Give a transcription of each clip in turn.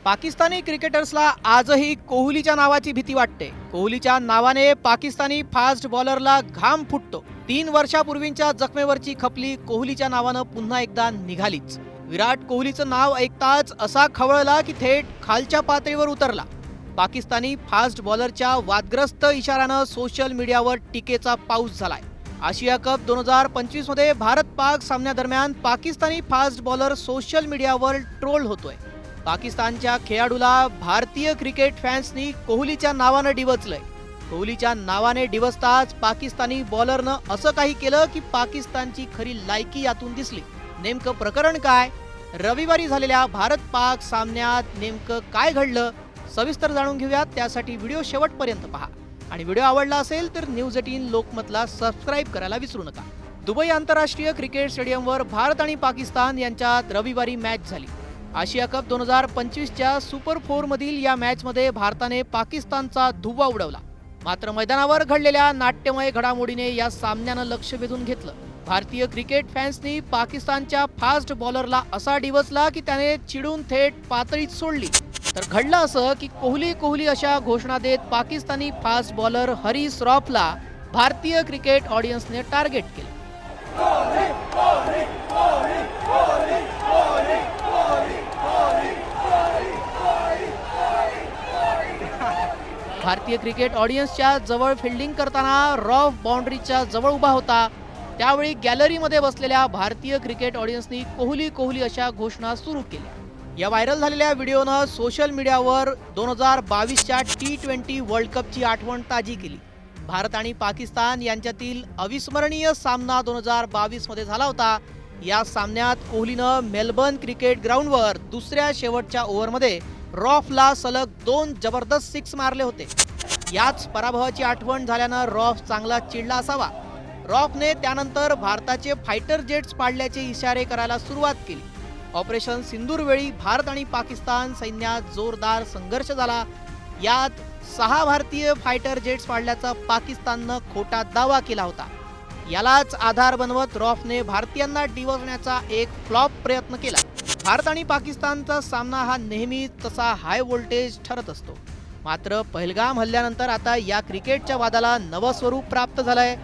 पाकिस्तानी क्रिकेटर्सला आजही कोहलीच्या नावाची भीती वाटते. कोहलीच्या नावाने पाकिस्तानी फास्ट बॉलरला घाम फुटतो. 3 वर्षापूर्वीच्या जखमेवरची खपली कोहलीच्या नावानं पुन्हा एकदा निघालीच. विराट कोहलीचं नाव ऐकताच असा खवळला की थेट खालच्या पातळीवर उतरला. पाकिस्तानी फास्ट बॉलरच्या वादग्रस्त इशाऱ्यानं सोशल मीडियावर टीकेचा पाऊस झालाय. आशिया कप 2025 मध्ये Bharat Pak सामन्यादरम्यान Pakistani fast bowler social मीडियावर ट्रोल होतोय. पाकिस्तानच्या खेळाडूला भारतीय क्रिकेट फॅन्सनी कोहलीच्या नावानं डिवचलंय. कोहलीच्या नावाने डिवचताच पाकिस्तानी बॉलरनं असं काही केलं की पाकिस्तानची खरी लायकी यातून दिसली. नेमकं प्रकरण काय? रविवारी झालेल्या भारत पाक सामन्यात नेमकं काय घडलं सविस्तर जाणून घेऊयात. त्यासाठी व्हिडिओ शेवटपर्यंत पहा आणि व्हिडिओ आवडला असेल तर न्यूज 18 लोकमतला सबस्क्राईब करायला विसरू नका. दुबई आंतरराष्ट्रीय क्रिकेट स्टेडियमवर भारत आणि पाकिस्तान यांच्यात रविवारी मॅच झाली. आशिया कप 2025च्या सुपर 4 मधील या मॅचमध्ये भारताने पाकिस्तानचा धुव्वा उडवला. मात्र मैदानावर घडलेल्या नाट्यमय घडामोडीने या सामन्यानं लक्ष वेधून घेतलं. भारतीय क्रिकेट फॅन्सनी पाकिस्तानच्या फास्ट बॉलरला असा डिवचला की त्याने चिडून थेट पातळीत सोडली. तर घडलं असं की कोहली कोहली अशा घोषणा देत पाकिस्तानी फास्ट बॉलर हरीश श्रॉफला भारतीय क्रिकेट ऑडियन्सने टार्गेट केलं. भारतीय क्रिकेट ऑडियन्सच्या जवळ फिल्डिंग करताना रॉफ बाउंड्रीच्या जवळ उभा होता. त्यावेळी गॅलरीमध्ये बसलेल्या भारतीय क्रिकेट ऑडियन्सनी कोहली कोहली अशा घोषणा सुरू केल्या. या व्हायरल झालेल्या व्हिडिओनं सोशल मीडियावर 2022च्या T20 वर्ल्ड कपची आठवण ताजी केली. भारत आणि पाकिस्तान यांच्यातील अविस्मरणीय सामना 2022 मध्ये झाला होता. या सामन्यात कोहलीनं मेलबर्न क्रिकेट ग्राउंडवर दुसऱ्या शेवटच्या ओव्हरमध्ये रॉफला सलग 2 जबरदस्त 6 मारले होते. याच पराभवाची आठवण झाल्यानं रॉफ चांगला चिडला असावा. रॉफने त्यानंतर भारताचे फायटर जेट्स पाडल्याचे इशारे करायला सुरुवात केली. ऑपरेशन सिंदूर वेळी भारत आणि पाकिस्तान सैन्यात जोरदार संघर्ष झाला. यात 6 भारतीय फायटर जेट्स पाडल्याचा पाकिस्ताननं खोटा दावा केला होता. यालाच आधार बनवत रॉफने भारतीयांना डिवचण्याचा एक फ्लॉप प्रयत्न केला. भारत आणि पाकिस्तानचा सामना हा नेहमीच तसा हाय व्होल्टेज ठरत असतो. मात्र पहलगाम हल्ल्यानंतर आता या क्रिकेटच्या वादाला नवं स्वरूप प्राप्त झालंय.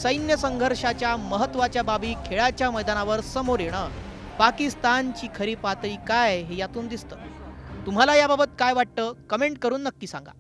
सैन्य संघर्षाच्या महत्त्वाच्या बाबी खेळाच्या मैदानावर समोर येणं. पाकिस्तानची खरी पातळी काय हे यातून दिसतं. तुम्हाला याबाबत काय वाटतं कमेंट करून नक्की सांगा.